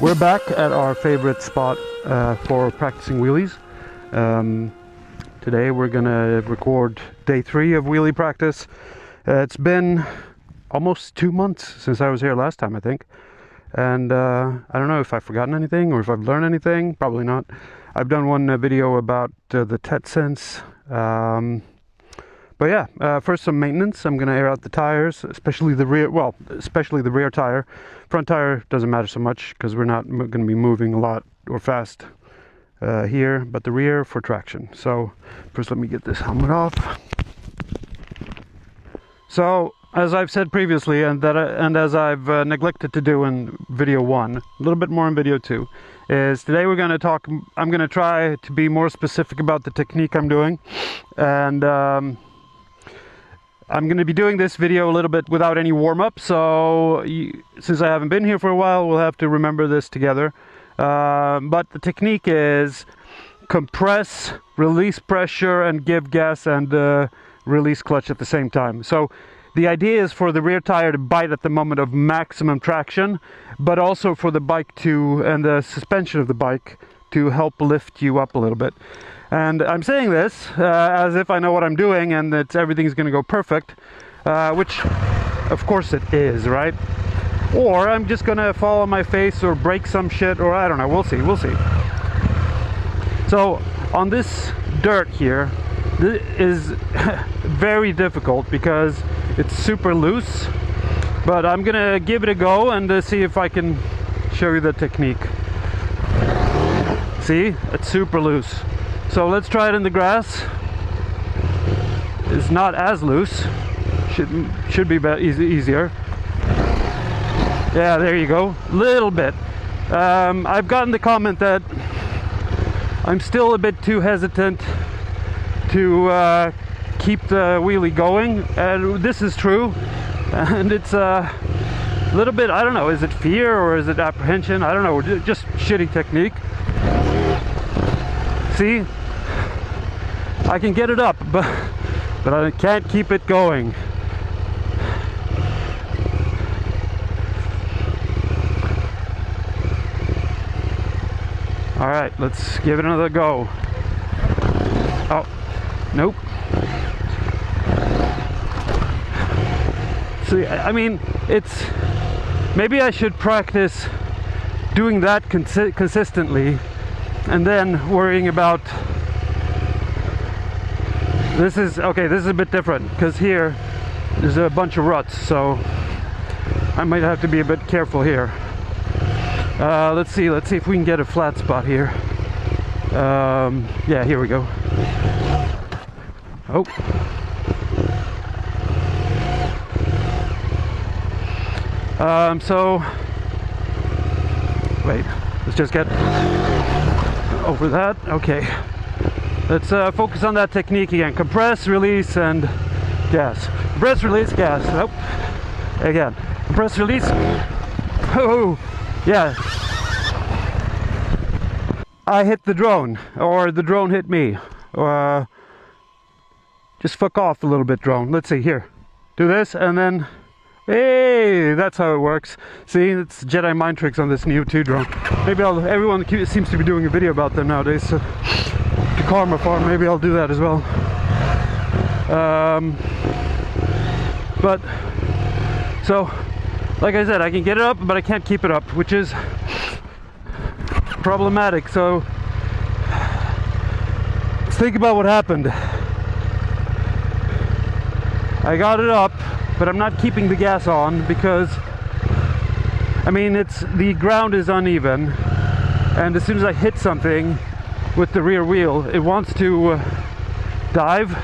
We're back at our favorite spot for practicing wheelies. Today we're gonna record day 3 of wheelie practice. It's been almost 2 months since I was here last time, I think. And I don't know if I've forgotten anything or if I've learned anything. Probably not. I've done one video about the TET-sense. But yeah, first some maintenance. I'm going to air out the tires, especially the rear, well, especially the rear tire. Front tire doesn't matter so much because we're not going to be moving a lot or fast here, but the rear for traction. So first let me get this helmet off. So as I've said previously, and as I've neglected to do in video 1, a little bit more in video 2, is today we're going to talk, I'm going to try to be more specific about the technique I'm doing. And I'm going to be doing this video a little bit without any warm-up, so since I haven't been here for a while, we'll have to remember this together. But the technique is compress, release pressure, and give gas and release clutch at the same time. So the idea is for the rear tire to bite at the moment of maximum traction, but also for the bike to, and the suspension of the bike, to help lift you up a little bit. And I'm saying this as if I know what I'm doing and that everything's going to go perfect, which of course it is, right? Or I'm just going to fall on my face or break some shit, or I don't know, we'll see. So on this dirt here, this is very difficult because it's super loose, but I'm going to give it a go and see if I can show you the technique. See, it's super loose. So let's try it in the grass. It's not as loose. Should be easier. Yeah, there you go. Little bit. I've gotten the comment that I'm still a bit too hesitant to keep the wheelie going, and this is true. And it's a little bit, I don't know, is it fear or is it apprehension? I don't know, just shitty technique. See, I can get it up, but I can't keep it going. All right, let's give it another go. Oh, nope. See, I mean, it's, maybe I should practice doing that consistently and then worrying about, this is a bit different because here there's a bunch of ruts, so I might have to be a bit careful here. Let's see if we can get a flat spot here. Yeah, here we go. Oh. So wait, let's just get over that. Okay, let's focus on that technique again. Compress, release, and gas. Compress, release, gas. Nope. Again. Compress, release. Oh, yeah. I hit the drone, or the drone hit me. Just fuck off a little bit, drone. Let's see, here. Do this, and then, hey, that's how it works. See, it's Jedi mind tricks on this new 2 drone. Maybe everyone seems to be doing a video about them nowadays, so to Karma Farm, maybe I'll do that as well. But, so, like I said, I can get it up, but I can't keep it up, which is problematic. So let's think about what happened. I got it up, but I'm not keeping the gas on because, I mean, the ground is uneven, and as soon as I hit something with the rear wheel, it wants to dive.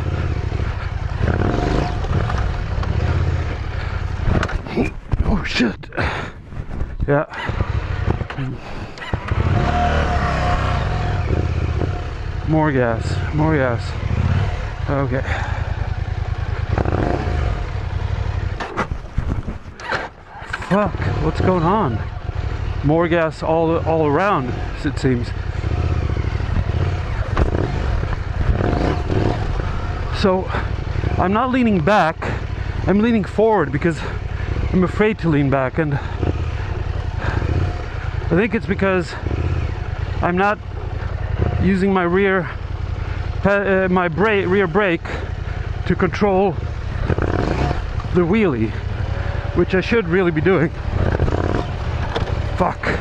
Oh shit. Yeah. More gas. Okay. Fuck, what's going on? More gas all around, it seems. So, I'm not leaning back, I'm leaning forward because I'm afraid to lean back, and I think it's because I'm not using my rear brake to control the wheelie, which I should really be doing. Fuck.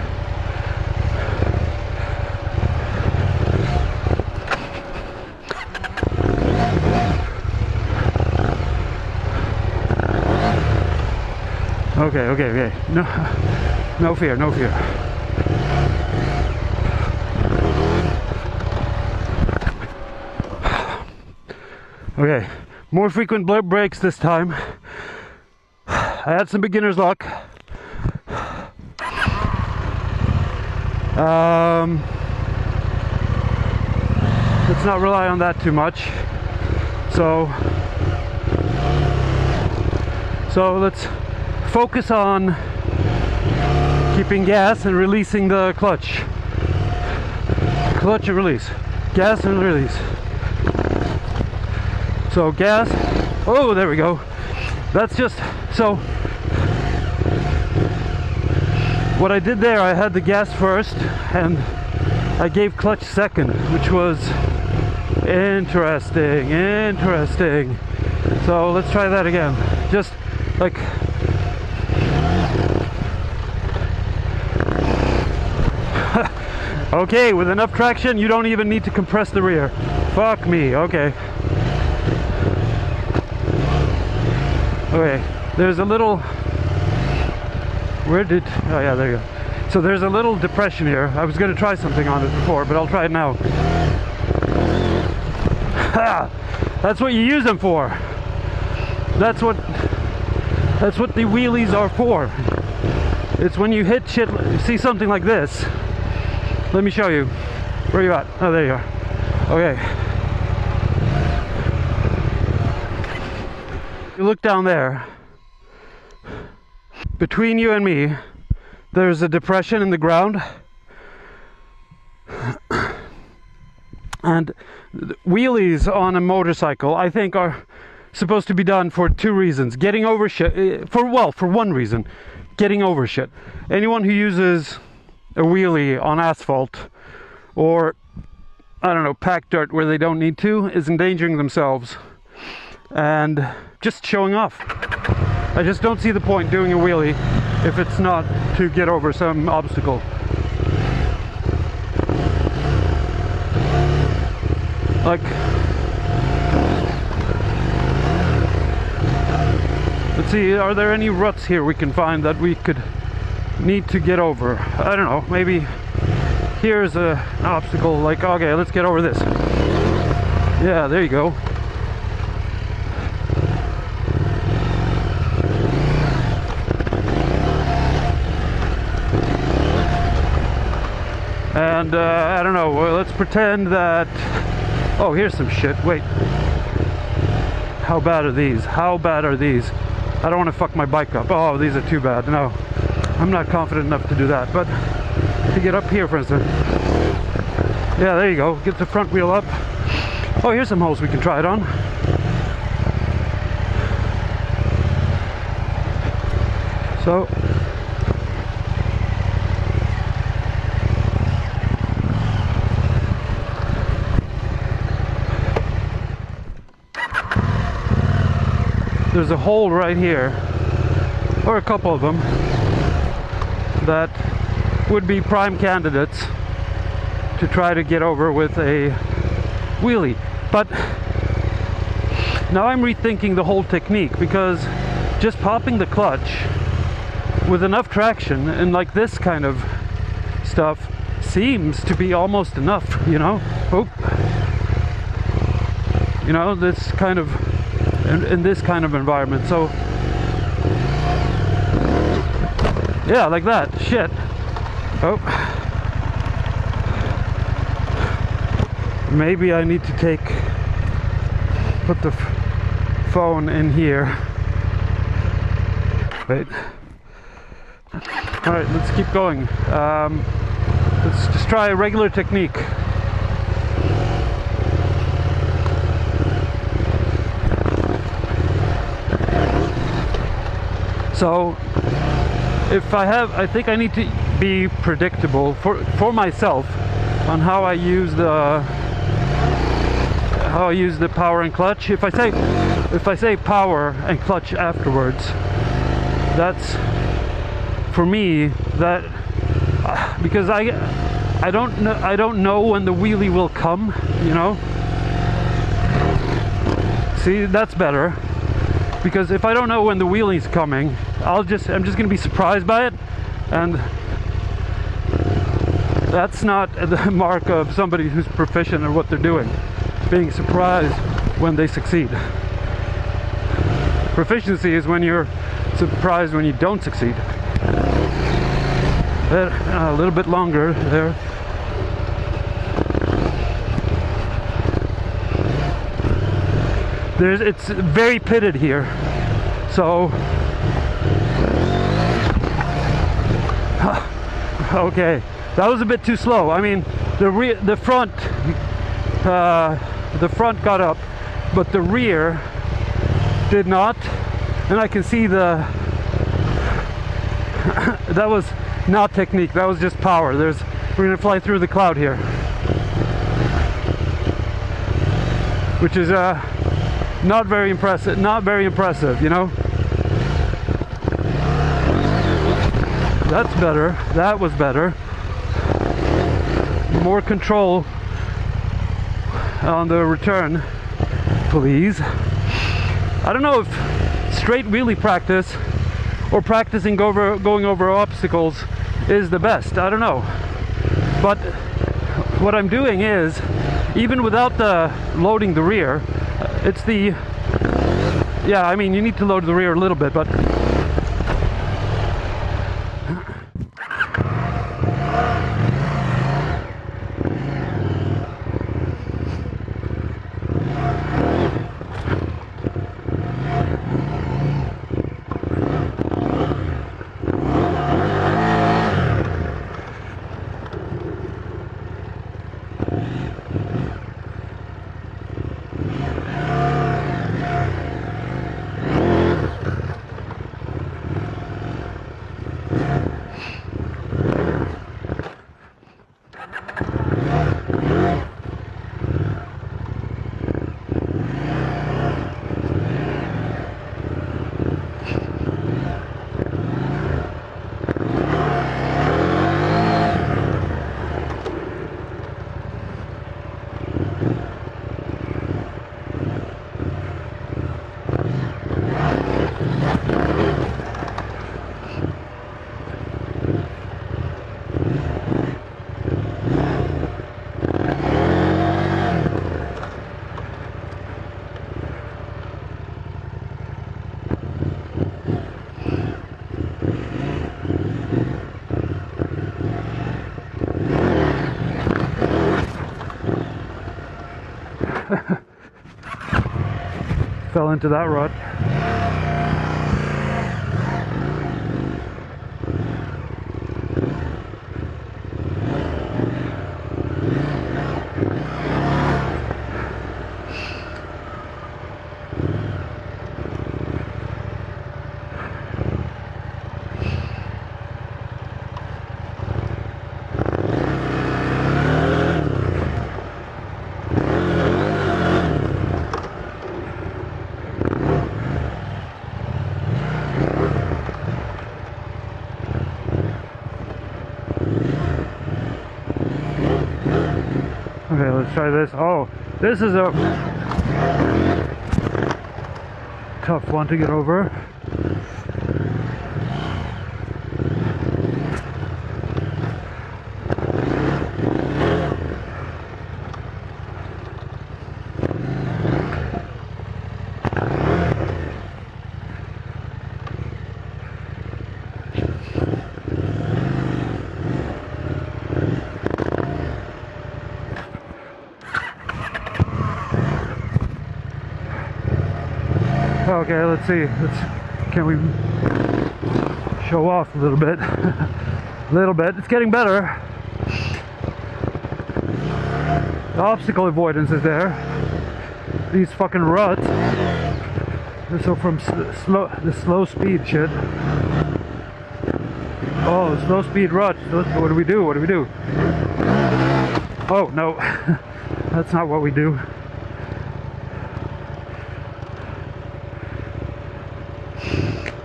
Okay. No fear. Okay, more frequent brakes this time. I had some beginner's luck. Let's not rely on that too much. So let's focus on keeping gas and releasing the clutch. Clutch and release. Gas and release. So gas. Oh, there we go. That's just so. What I did there, I had the gas first and I gave clutch second, which was interesting. So let's try that again. Just like okay, with enough traction, you don't even need to compress the rear. Fuck me. Okay. Okay, there's a little, oh yeah, there you go. So there's a little depression here. I was going to try something on it before, but I'll try it now. That's what you use them for. That's what the wheelies are for. It's when you hit shit, see something like this. Let me show you. Where are you at? Oh, there you are. Okay. You look down there. Between you and me, there's a depression in the ground. And wheelies on a motorcycle, I think, are supposed to be done for two reasons. Getting over shit, for one reason, getting over shit. Anyone who uses a wheelie on asphalt or, I don't know, packed dirt where they don't need to is endangering themselves and just showing off. I just don't see the point doing a wheelie if it's not to get over some obstacle. Like, let's see, are there any ruts here we can find that we could need to get over? I don't know, maybe here's an obstacle, like, okay, let's get over this. Yeah, there you go. And I don't know, let's pretend that, oh, here's some shit. Wait, how bad are these? I don't want to fuck my bike up. Oh, these are too bad. No, I'm not confident enough to do that. But to get up here, for instance, yeah, there you go, get the front wheel up. Oh, here's some holes we can try it on. So there's a hole right here, or a couple of them, that would be prime candidates to try to get over with a wheelie. But now I'm rethinking the whole technique, because just popping the clutch with enough traction and like this kind of stuff seems to be almost enough, you know? Oh. You know, this kind of in this kind of environment. So yeah, like that. Shit. Oh, maybe I need to put the phone in here. Wait. All right, let's keep going. Let's just try a regular technique. So if I think I need to be predictable for myself on how I use the power and clutch. If I say power and clutch afterwards, that's for me that because I don't know when the wheelie will come, you know. See, that's better, because if I don't know when the wheelie's coming, I'm just gonna be surprised by it, and that's not the mark of somebody who's proficient at what they're doing, being surprised when they succeed. Proficiency is when you're surprised when you don't succeed. A little bit longer there. It's very pitted here, so okay, that was a bit too slow. I mean, the front got up, but the rear did not, and I can see that was not technique, that was just power. We're gonna fly through the cloud here, which is not very impressive, you know. That's better, that was better. More control on the return, please. I don't know if straight wheelie practice or practicing going over obstacles is the best, I don't know. But what I'm doing is, even without loading the rear, it's the, yeah, I mean, you need to load the rear a little bit, but fell into that rut. Okay, let's try this. Oh, this is a tough one to get over. Okay, let's see. Can we show off a little bit? A little bit. It's getting better. The obstacle avoidance is there. These fucking ruts. So from the slow speed shit. Oh, slow speed rush. What do we do? What do we do? Oh, no. That's not what we do.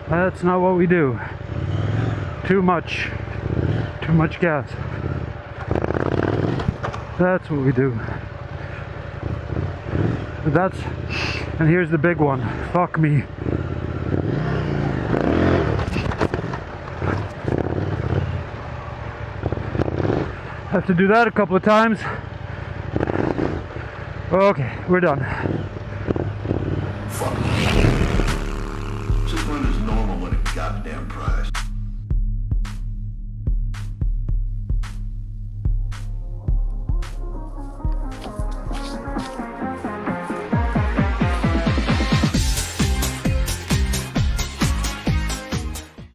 That's not what we do. Too much gas. That's what we do. And here's the big one. Fuck me. Have to do that a couple of times. Okay, we're done. Fuck. Just run as normal when a goddamn prize.